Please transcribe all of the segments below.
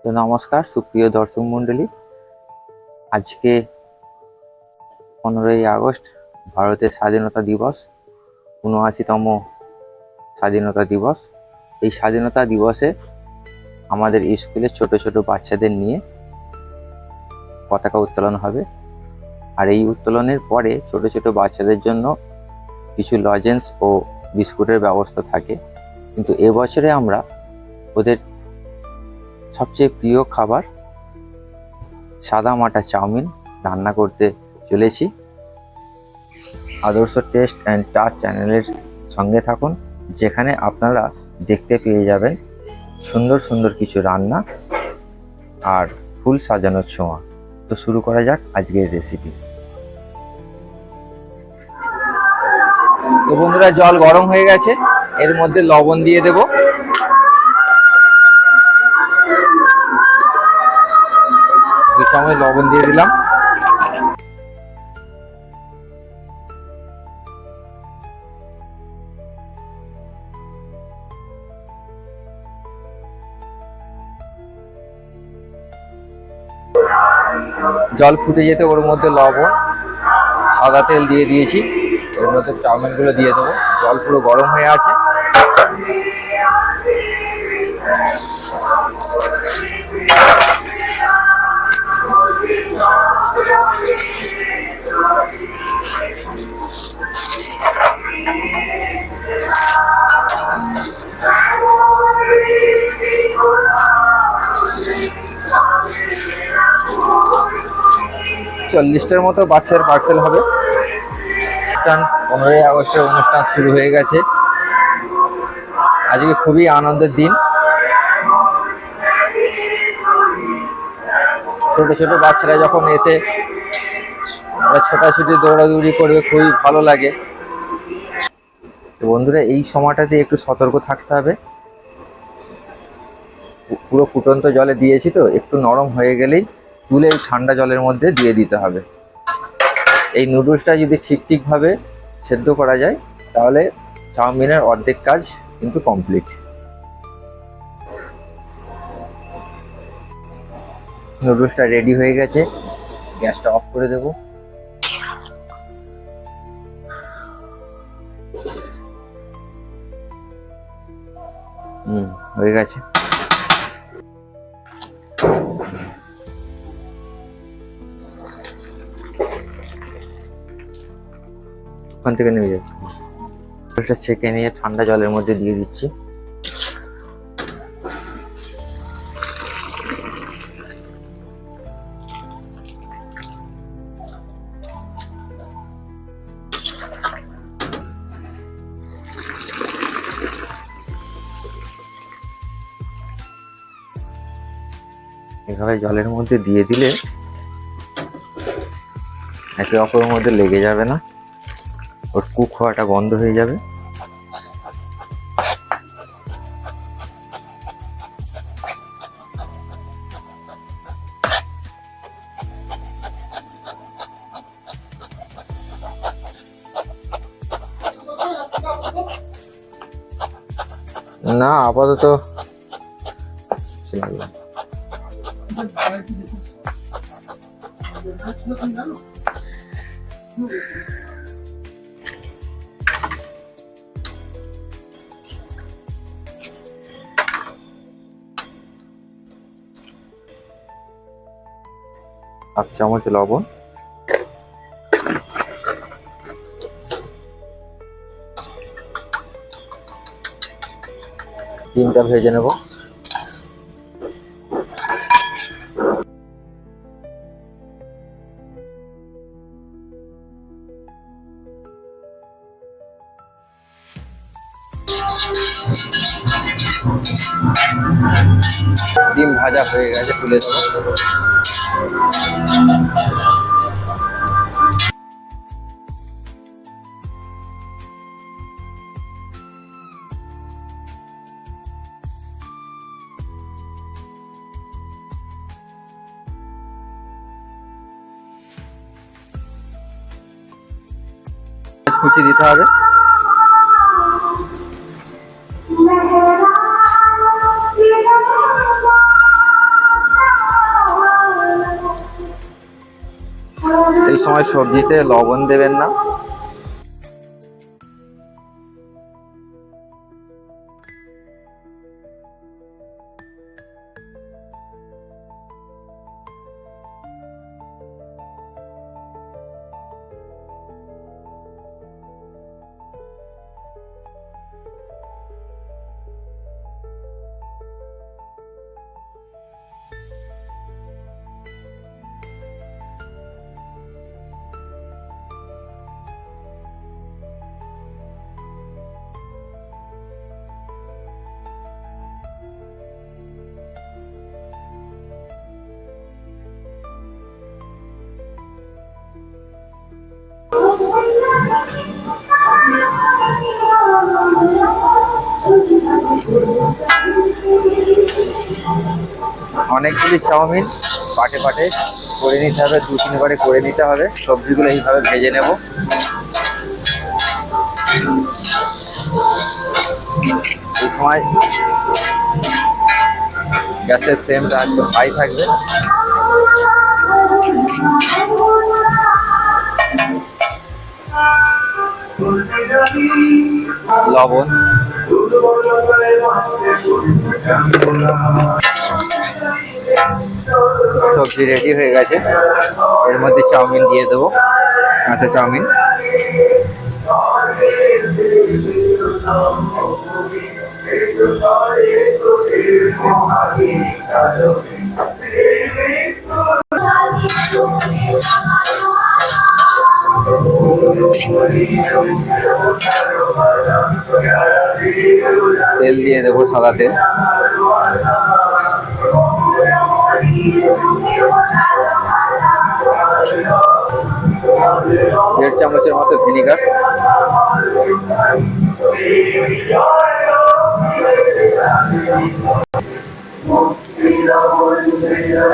তো নমস্কার সুপ্রিয় দর্শক মণ্ডলী, আজকে 15ই আগস্ট ভারতের স্বাধীনতা দিবস, ৭৯তম স্বাধীনতা দিবস। এই স্বাধীনতা দিবসে আমাদের স্কুলে ছোট ছোট বাচ্চাদের নিয়ে পতাকা উত্তোলন হবে। আর এই উত্তোলনের পরে ছোট ছোট বাচ্চাদের জন্য কিছু লজেন্স ও বিস্কুটের ব্যবস্থা থাকে। কিন্তু এবছরে আমরা ওদের সবচেয়ে প্রিয় খাবার সাদা মাটা চাউমিন রান্না করতে চলেছি। আদর্শ টেস্ট অ্যান্ড টাচ চ্যানেলের সঙ্গে থাকুন, যেখানে আপনারা দেখতে পেয়ে যাবেন সুন্দর সুন্দর কিছু রান্না আর ফুল সাজানোর ছোঁয়া। তো শুরু করা যাক আজকের রেসিপি। তো বন্ধুরা, জল গরম হয়ে গেছে, এর মধ্যে লবণ দিয়ে দেব। এই সময় লবণ দিয়ে দিলাম। জল ফুটে যেতে ওর মধ্যে লবণ, সাদা তেল দিয়ে দিয়েছি। এর মধ্যে চাউমিনগুলো দিয়ে দেবো। জল পুরো গরম হয়ে আছে। চল্লিশটার মতো বাচ্চার পার্সেল হবে। অনুষ্ঠান 15ই আগস্টের অনুষ্ঠান শুরু হয়ে গেছে। আজকে খুবই আনন্দের দিন। ছোট ছোট বাচ্চারা যখন এসে ছোটাছুটি দৌড়াদৌড়ি করবে, খুবই ভালো লাগে। তো বন্ধুরা, এই সময়টাতে একটু সতর্ক থাকতে হবে। পুরো ফুটন্ত জলে দিয়েছি, তো একটু নরম হয়ে গেলেই তুলে এই ঠান্ডা জলের মধ্যে দিয়ে দিতে হবে। এই নুডলসটা যদি ঠিকভাবে সেদ্ধ করা যায়, তাহলে চাউমিনের অর্ধেক কাজ কিন্তু কমপ্লিট। নুডলসটা রেডি হয়ে গেছে, গ্যাসটা অফ করে দেব। হয়ে গেছে। ওখান থেকে নেমে যাচ্ছে। নুডলসটা ছেঁকে নিয়ে ঠান্ডা জলের মধ্যে দিয়ে দিচ্ছি। এভাবে জলের মধ্যে দিয়ে দিলে একে অপরের মধ্যে লেগে যাবে না, ওর কুক হওয়াটা বন্ধ হয়ে যাবে। না, আপাতত হাফ চামচ লবণ, ডিমটা ভেজে নেব। ডিম ভাজা হয়ে গেছে, তুলে দেবো। কুচি দিতে হবে। সময় সবজিতে লবণ দেবেন না। অনেকগুলি চাউমিন পাটে পাটে করে নিতে হবে, 2-3 বারে করে নিতে হবে। সবজিগুলো এইভাবে ভেজে নেব। এই সময় গ্যাসের ফ্লেমটা একদম হাই থাকবে। লবণ, সবজি রেডি হয়ে গেছে। এর মধ্যে চাউমিন দিয়ে দেবো, কাঁচা চাউমিন। তেল দিয়ে দেবো, সাদা তেল। 1.5 চামচের মতো ভিনিগার।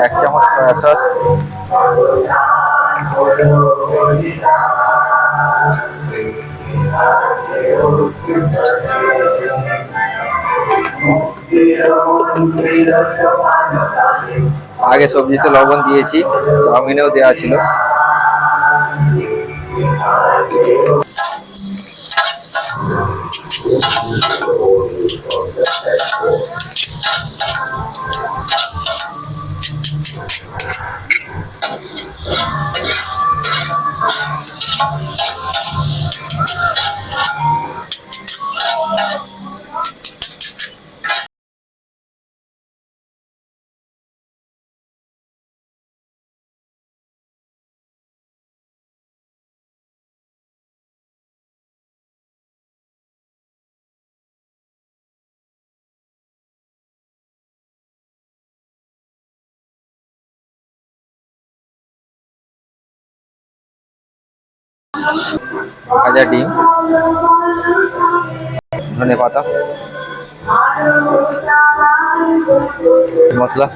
1 চামচ সয়া সস। আগে সবজিতে লবণ দিয়েছি, চাউমিনেও দেওয়া ছিল। ভাজা ডিম, ধনেপাতা, মশলা,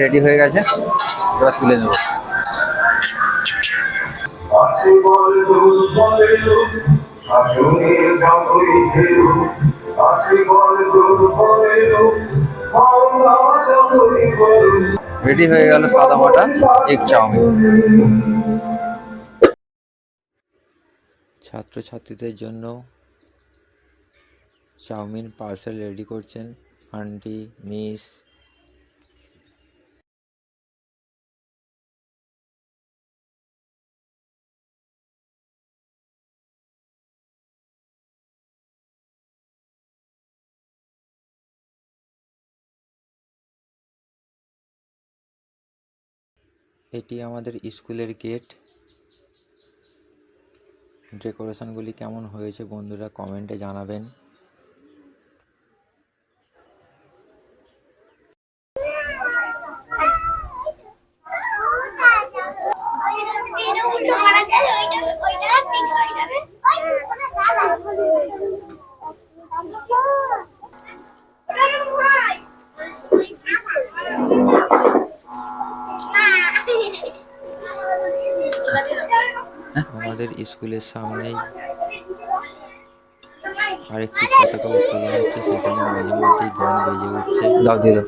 রেডি হয়ে গেছে। এবার তুলে নেব। রেডি হয়ে গেল সাদা মাটা এগ চাউমিন। ছাত্রছাত্রীদের জন্য চাউমিন পার্সেল রেডি করছেন আন্টি, মিস। এটি আমাদের স্কুলের গেট। ডেকোরেশনগুলি কেমন হয়েছে বন্ধুরা কমেন্টে জানাবেন। আমাদের স্কুলের সামনেই আরেকটি পতাকা উত্তোলন হচ্ছে, সেখানে মাঝে মধ্যেই গান বেজে উঠছে। দাও দিয়ে দাও।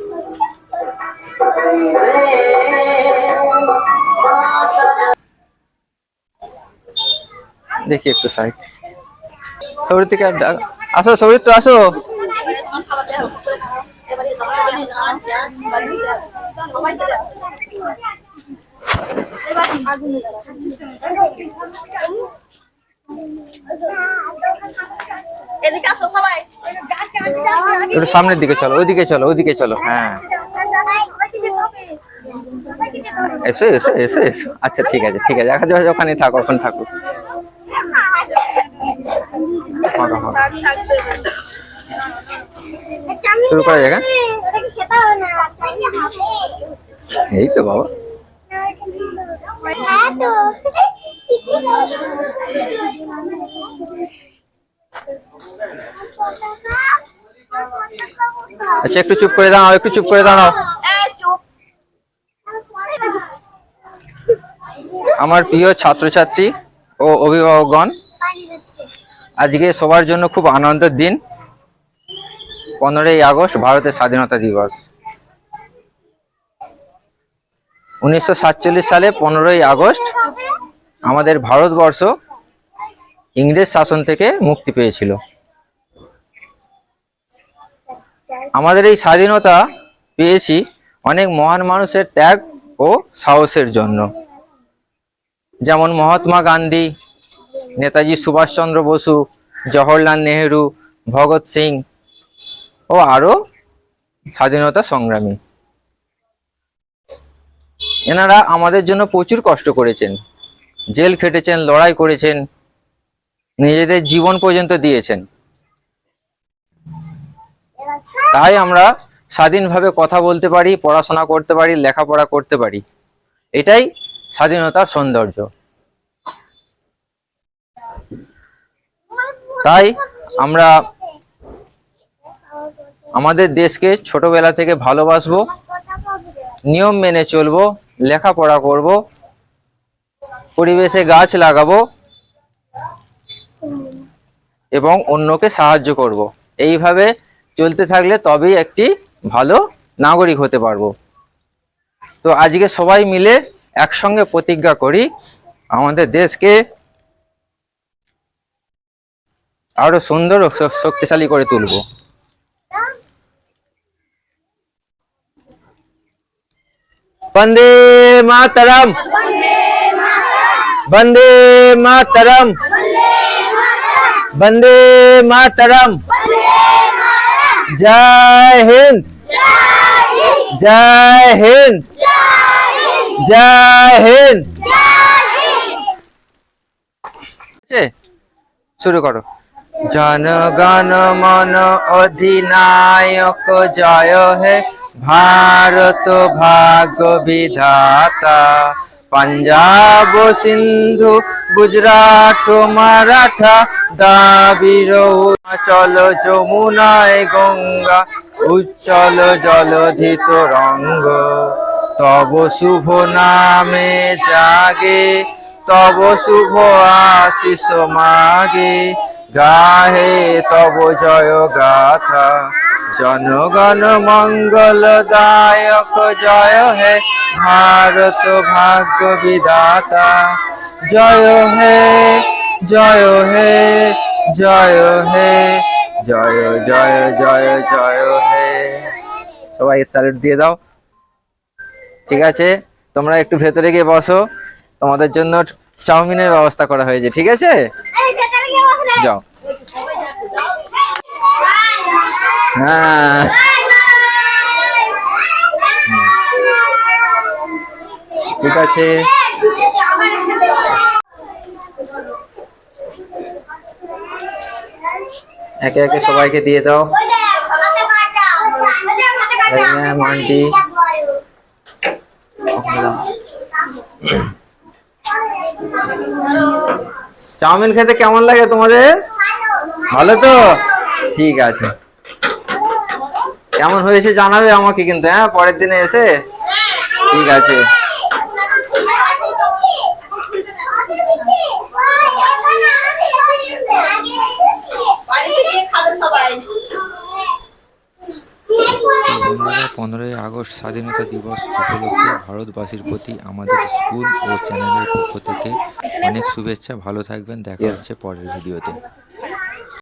দেখি একটু সাইড। সৌরিত থেকে আসো, সৌরিত তো আসো। একটু সামনের দিকে চলো, ওইদিকে চলো, ওইদিকে চলো। হ্যাঁ, এসো এসো এসো এসো। আচ্ছা ঠিক আছে, ঠিক আছে, ওখানে থাকো, ওখানে থাকো। শুরু করা যাক। এই তো বাবা, আচ্ছা একটু চুপ করে দাঁড়াও, একটু চুপ করে দাঁড়াও। আমার প্রিয় ছাত্রছাত্রী ও অভিভাবকগণ, আজকে সবার জন্য খুব আনন্দের দিন। 15ই আগস্ট ভারতের স্বাধীনতা দিবস। 1947 সালে 15ই আগস্ট আমাদের ভারতবর্ষ ইংরেজ শাসন থেকে মুক্তি পেয়েছিল। আমাদের এই স্বাধীনতা পেয়েছি অনেক মহান মানুষের ত্যাগ ও সাহসের জন্য, যেমন মহাত্মা গান্ধী, নেতাজি সুভাষচন্দ্র বসু, জওহরলাল নেহেরু, ভগৎ সিং ও আরো স্বাধীনতা সংগ্রামী। এনারা আমাদের জন্য প্রচুর কষ্ট করেছেন, জেল খেটেছেন, লড়াই করেছেন, নিজেদের জীবন পর্যন্ত দিয়েছেন। তাই আমরা স্বাধীনভাবে কথা বলতে পারি, পড়াশোনা করতে পারি, লেখাপড়া করতে পারি। এটাই স্বাধীনতার সৌন্দর্য। তাই আমরা আমাদের দেশকে ছোটবেলা থেকে ভালোবাসবো, নিয়ম মেনে চলবো, লেখাপড়া করব, পরিবেশে গাছ লাগাবো এবং অন্যকে সাহায্য করব। এইভাবে চলতে থাকলে তবেই একটি ভালো নাগরিক হতে পারবো। তো আজকে সবাই মিলে একসঙ্গে প্রতিজ্ঞা করি আমাদের দেশকে আরো সুন্দর ও শক্তিশালী করে তুলব। বন্দে মাতরম, বন্দে মাতরম, বন্দে মাতরম। জয় হিন্দ, জয় হিন্দ, জয় হিন্দ। শুরু করো। জনগণ মন অধিনায়ক জয় হে, ভারত ভাগ্য বিধাতা। পাঞ্জাব সিন্ধু গুজরাট মারাঠা, দ্রাবিড় অরুণাচল যমুনায় গঙ্গা, উজ্জ্বল জলধি তরঙ্গ। তব শুভ নামে জাগে, তব শুভ আশিস মাগে, গাহে তব জয় গাথা। জনগণ মঙ্গল দায়ক জয় হে, ভারত ভাগ্য বিধাতা। জয় হে, জয় হে, জয় হে, জয় জয় জয় জয় হে। সবাই স্যালুট দিয়ে দাও। ঠিক আছে, তোমরা একটু ভেতরে গিয়ে বসো, তোমাদের জন্য চাউমিনের ব্যবস্থা করা হয়েছে। ঠিক আছে, যাও। হ্যাঁ, ঠিক আছে। একে একে সবাইকে দিয়ে দাও। ম্যাম, আন্টি, চাউমিন খেতে কেমন লাগে তোমাদের? ভালো তো? ঠিক আছে, কেমন হয়েছে জানাবে আমাকে কিন্তু, হ্যাঁ, পরের দিনে এসে। ঠিক আছে। 15ই আগস্ট স্বাধীনতা দিবস উপলক্ষে ভারতবাসীর প্রতি আমাদের স্কুল ও চ্যানেলের পক্ষ থেকে অনেক শুভেচ্ছা। ভালো থাকবেন, দেখা হচ্ছে পরের ভিডিওতে।